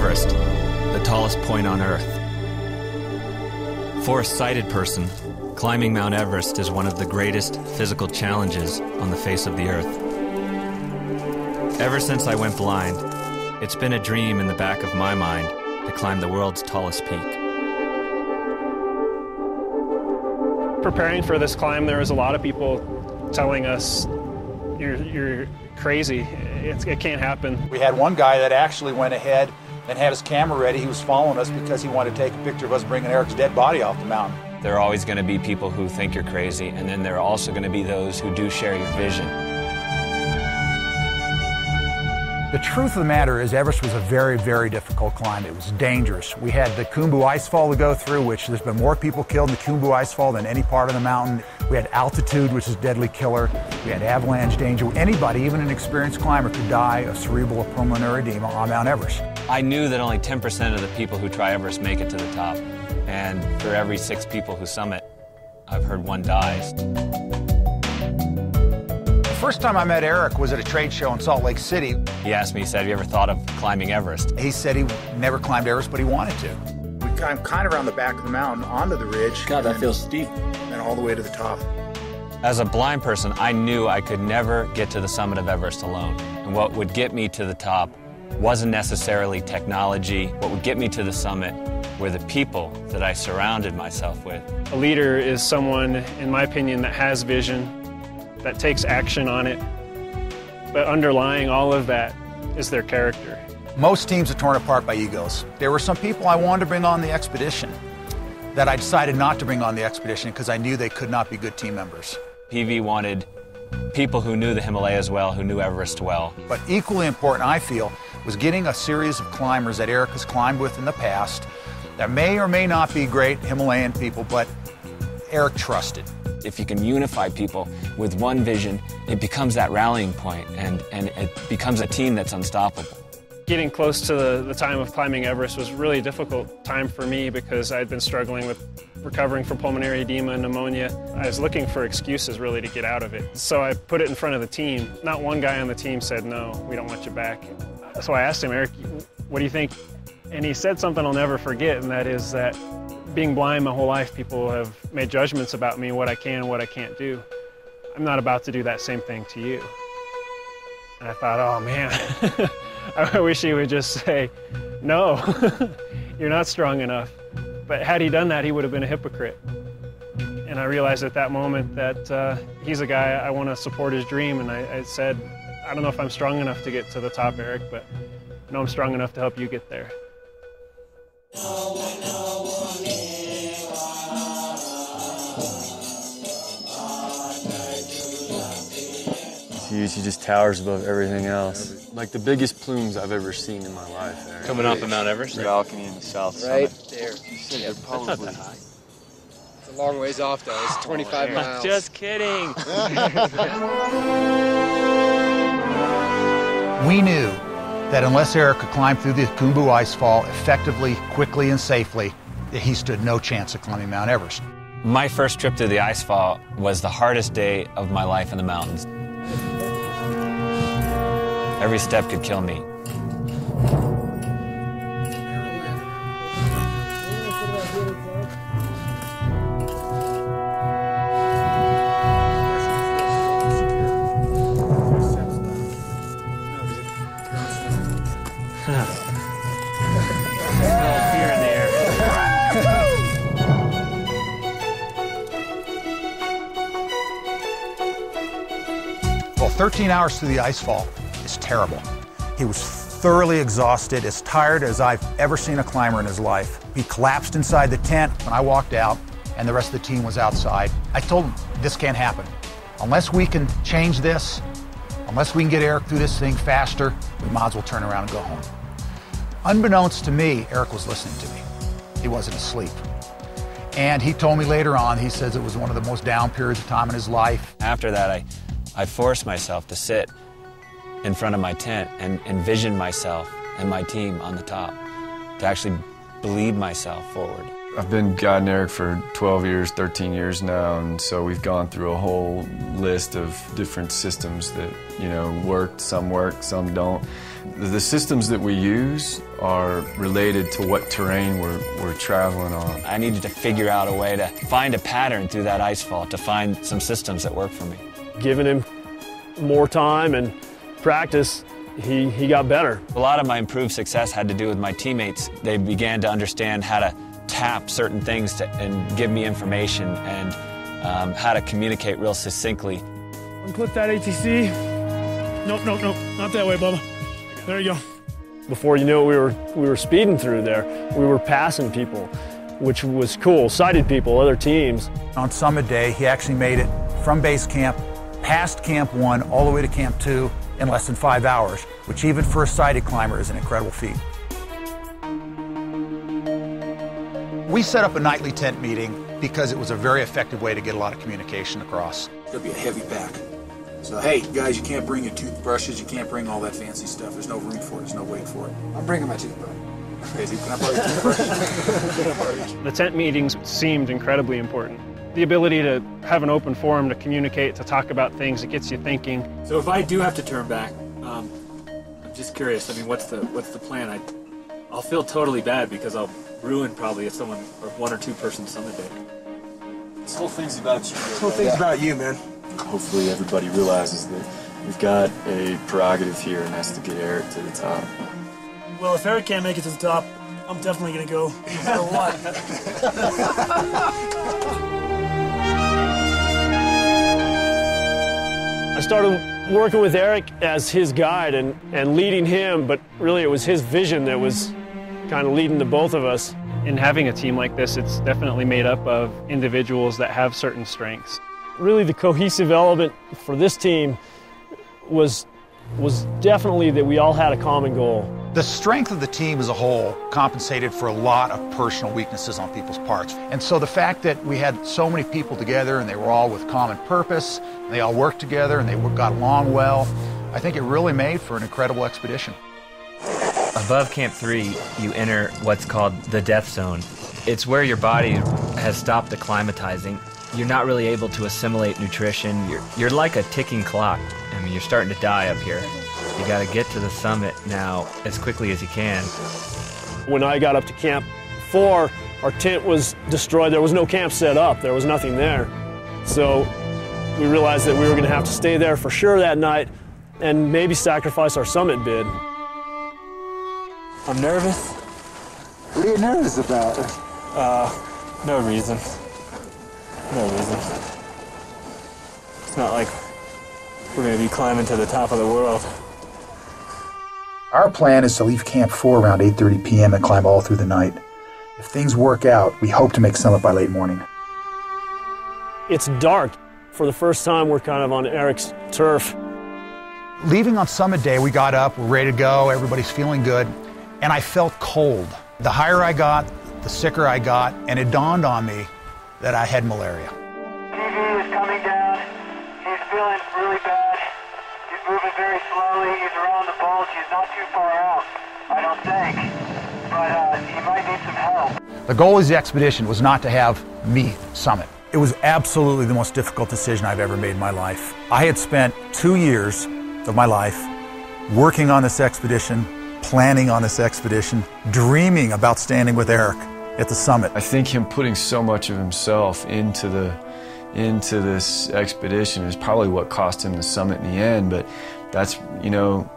Everest, the tallest point on Earth. For a sighted person, climbing Mount Everest is one of the greatest physical challenges on the face of the Earth. Ever since I went blind, it's been a dream in the back of my mind to climb the world's tallest peak. Preparing for this climb, there was a lot of people telling us, you're crazy, it can't happen. We had one guy that actually went ahead and had his camera ready. He was following us because he wanted to take a picture of us bringing Eric's dead body off the mountain. There are always going to be people who think you're crazy, and then there are also going to be those who do share your vision. The truth of the matter is Everest was a very, very difficult climb. It was dangerous. We had the Khumbu Icefall to go through, which there's been more people killed in the Khumbu Icefall than any part of the mountain. We had altitude, which is a deadly killer. We had avalanche danger. Anybody, even an experienced climber, could die of cerebral or pulmonary edema on Mount Everest. I knew that only 10% of the people who try Everest make it to the top. And for every 6 people who summit, I've heard 1 dies. The first time I met Eric was at a trade show in Salt Lake City. He asked me, he said, have you ever thought of climbing Everest? He said he never climbed Everest, but he wanted to. We climbed kind of around the back of the mountain onto the ridge. God, that feels steep. And all the way to the top. As a blind person, I knew I could never get to the summit of Everest alone. And what would get me to the top wasn't necessarily technology. What would get me to the summit were the people that I surrounded myself with. A leader is someone, in my opinion, that has vision, that takes action on it, but underlying all of that is their character. Most teams are torn apart by egos. There were some people I wanted to bring on the expedition that I decided not to bring on the expedition because I knew they could not be good team members. PV wanted people who knew the Himalayas well, who knew Everest well. But equally important, I feel, was getting a series of climbers that Eric has climbed with in the past that may or may not be great Himalayan people, but Eric trusted. If you can unify people with one vision, it becomes that rallying point, and it becomes a team that's unstoppable. Getting close to the time of climbing Everest was really a difficult time for me because I'd been struggling with recovering from pulmonary edema and pneumonia. I was looking for excuses really to get out of it. So I put it in front of the team. Not one guy on the team said, no, we don't want you back. So I asked him, Eric, what do you think? And he said something I'll never forget, and that is that being blind my whole life, people have made judgments about me, what I can and what I can't do. I'm not about to do that same thing to you. And I thought, oh man, I wish he would just say, no, you're not strong enough. But had he done that, he would have been a hypocrite. And I realized at that moment that he's a guy I want to support his dream. And I said, I don't know if I'm strong enough to get to the top, Eric, but I know I'm strong enough to help you get there. Huge. He just towers above everything else. Like the biggest plumes I've ever seen in my life. Eric. Coming off of Mount Everest? The balcony in the south right summit. there. Yeah, That's not that high. It's a long ways off, though. It's 25 miles. Just kidding. We knew that unless Eric could climb through the Khumbu Icefall effectively, quickly, and safely, that he stood no chance of climbing Mount Everest. My first trip to the Icefall was the hardest day of my life in the mountains. Every step could kill me. Fear in the air. Well, 13 hours through the Icefall is terrible. He was thoroughly exhausted, as tired as I've ever seen a climber in his life. He collapsed inside the tent when I walked out, and the rest of the team was outside. I told him, this can't happen. Unless we can change this, unless we can get Eric through this thing faster, we might as well turn around and go home. Unbeknownst to me, Eric was listening to me. He wasn't asleep. And he told me later on, he says it was one of the most down periods of time in his life. After that, I forced myself to sit in front of my tent and envision myself and my team on the top, to actually bleed myself forward. I've been guiding Eric for 12 years, 13 years now, and so we've gone through a whole list of different systems that, you know, work, some don't. The systems that we use are related to what terrain we're traveling on. I needed to figure out a way to find a pattern through that ice fall, to find some systems that work for me. Giving him more time and practice, he got better. A lot of my improved success had to do with my teammates. They began to understand how to tap certain things and give me information, and how to communicate real succinctly. Unclip that ATC. Nope, not that way, Bubba. There you go. Before you knew it, we were speeding through there. We were passing people, which was cool. Sighted people, other teams. On Summit Day, he actually made it from base camp, past Camp 1, all the way to Camp 2 in less than 5 hours, which even for a sighted climber is an incredible feat. We set up a nightly tent meeting because it was a very effective way to get a lot of communication across. It'll be a heavy pack. So, hey, guys, you can't bring your toothbrushes, you can't bring all that fancy stuff. There's no room for it, there's no weight for it. I'm bringing my toothbrush. Crazy, can I borrow your toothbrush? The tent meetings seemed incredibly important. The ability to have an open forum to communicate, to talk about things, it gets you thinking. So if I do have to turn back, I'm just curious, I mean, what's the plan? I'll feel totally bad because I'll ruin probably someone or one or two person summit day. This whole thing's about you. This whole thing's about you, man. Hopefully everybody realizes that we've got a prerogative here, and that's to get Eric to the top. Well, if Eric can't make it to the top, I'm definitely going to go no matter what. I started working with Eric as his guide and leading him, but really it was his vision that was kind of leading to both of us. In having a team like this, it's definitely made up of individuals that have certain strengths. Really the cohesive element for this team was definitely that we all had a common goal. The strength of the team as a whole compensated for a lot of personal weaknesses on people's parts. And so the fact that we had so many people together and they were all with common purpose, and they all worked together and they got along well, I think it really made for an incredible expedition. Above Camp 3, you enter what's called the death zone. It's where your body has stopped acclimatizing. You're not really able to assimilate nutrition. You're like a ticking clock. I mean, you're starting to die up here. You got to get to the summit now as quickly as you can. When I got up to Camp 4, our tent was destroyed. There was no camp set up. There was nothing there. So we realized that we were going to have to stay there for sure that night and maybe sacrifice our summit bid. I'm nervous. What are you nervous about? No reason. No reason. It's not like we're going to be climbing to the top of the world. Our plan is to leave Camp 4 around 8:30 p.m. and climb all through the night. If things work out, we hope to make summit by late morning. It's dark. For the first time, we're kind of on Eric's turf. Leaving on Summit Day, we got up, we're ready to go, everybody's feeling good, and I felt cold. The higher I got, the sicker I got, and it dawned on me that I had malaria. TV is coming down. He's feeling really bad. He's moving very slowly. He's around the bulge. He's not too far out, I don't think. But he might need some help. The goal of the expedition was not to have me summit. It was absolutely the most difficult decision I've ever made in my life. I had spent 2 years of my life working on this expedition, planning on this expedition, dreaming about standing with Eric at the summit. I think him putting so much of himself into this expedition is probably what cost him the summit in the end, but that's, you know,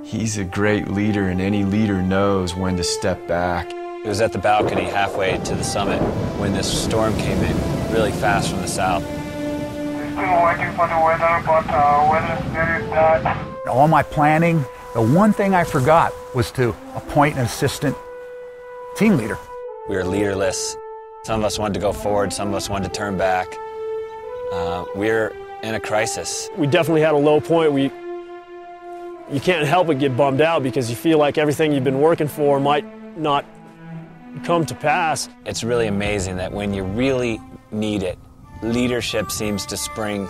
he's a great leader, and any leader knows when to step back. It was at the balcony halfway to the summit when this storm came in really fast from the south. We're still waiting for the weather, but weather is very bad. All my planning, the one thing I forgot was to appoint an assistant team leader. We were leaderless. Some of us wanted to go forward, some of us wanted to turn back. We're in a crisis. We definitely had a low point. You can't help but get bummed out because you feel like everything you've been working for might not come to pass. It's really amazing that when you really need it, leadership seems to spring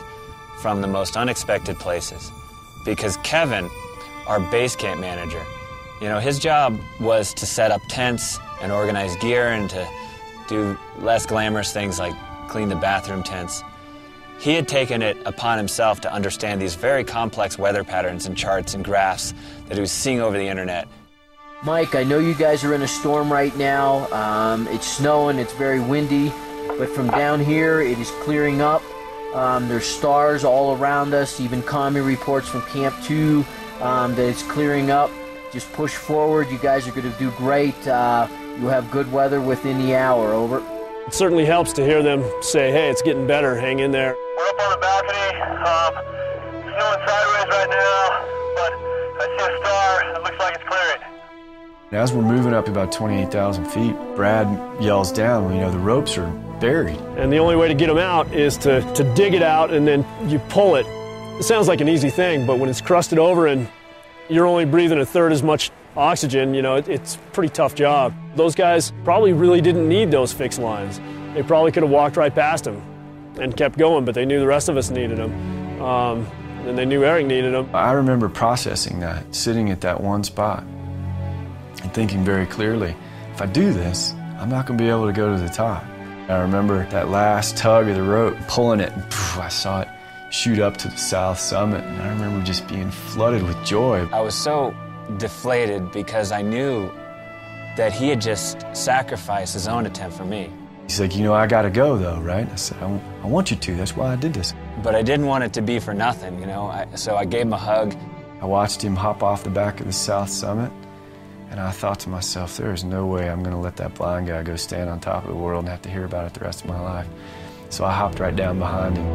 from the most unexpected places. Because Kevin, our base camp manager, you know, his job was to set up tents and organize gear and to do less glamorous things like clean the bathroom tents. He had taken it upon himself to understand these very complex weather patterns and charts and graphs that he was seeing over the internet. Mike, I know you guys are in a storm right now. It's snowing, it's very windy, but from down here it is clearing up. There's stars all around us, even commie reports from Camp 2 that it's clearing up. Just push forward, you guys are going to do great. You'll have good weather within the hour, over. It certainly helps to hear them say, hey, it's getting better, hang in there. We're up on the balcony, snowing sideways right now, but I see a star, it looks like it's clearing. As we're moving up about 28,000 feet, Brad yells down, you know, the ropes are buried. And the only way to get them out is to dig it out and then you pull it. It sounds like an easy thing, but when it's crusted over and you're only breathing a third as much oxygen, you know, it's a pretty tough job. Those guys probably really didn't need those fixed lines. They probably could have walked right past them and kept going, but they knew the rest of us needed them. And they knew Eric needed them. I remember processing that, sitting at that one spot and thinking very clearly, if I do this, I'm not going to be able to go to the top. I remember that last tug of the rope, pulling it, and poof, I saw it shoot up to the south summit, and I remember just being flooded with joy. I was so deflated because I knew that he had just sacrificed his own attempt for me. He's like, you know, I gotta go though, right? I said, I want you to, that's why I did this. But I didn't want it to be for nothing, you know, so I gave him a hug. I watched him hop off the back of the south summit, and I thought to myself, there is no way I'm gonna let that blind guy go stand on top of the world and have to hear about it the rest of my life. So I hopped right down behind him.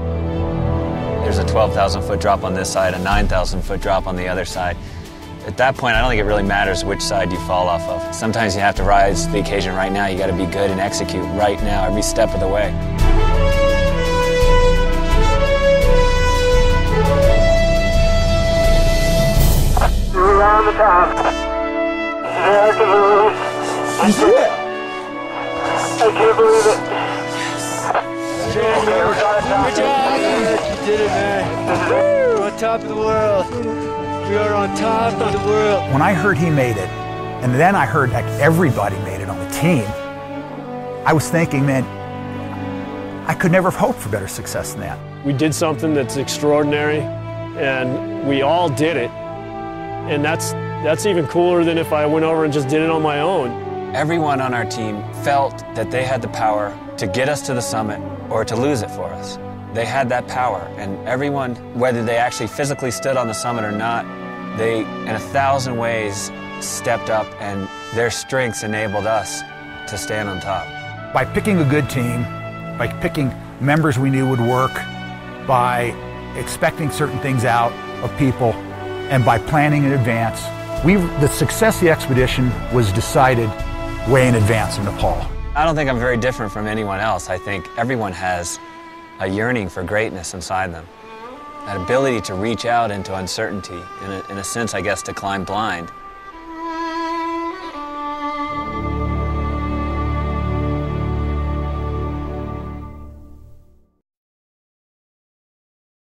There's a 12,000 foot drop on this side, a 9,000 foot drop on the other side. At that point, I don't think it really matters which side you fall off of. Sometimes you have to rise to the occasion right now. You got to be good and execute right now, every step of the way. We're on the top. I can believe it. You did it! I can't believe it. Good job! You did it, man. We're on top of the world. We are on top of the world. When I heard he made it, and then I heard that everybody made it on the team, I was thinking, man, I could never have hoped for better success than that. We did something that's extraordinary, and we all did it. And that's even cooler than if I went over and just did it on my own. Everyone on our team felt that they had the power to get us to the summit or to lose it for us. They had that power, and everyone, whether they actually physically stood on the summit or not, they, in 1,000 ways, stepped up, and their strengths enabled us to stand on top. By picking a good team, by picking members we knew would work, by expecting certain things out of people, and by planning in advance, the success of the expedition was decided way in advance in Nepal. I don't think I'm very different from anyone else. I think everyone has a yearning for greatness inside them, that ability to reach out into uncertainty, in a sense, I guess, to climb blind.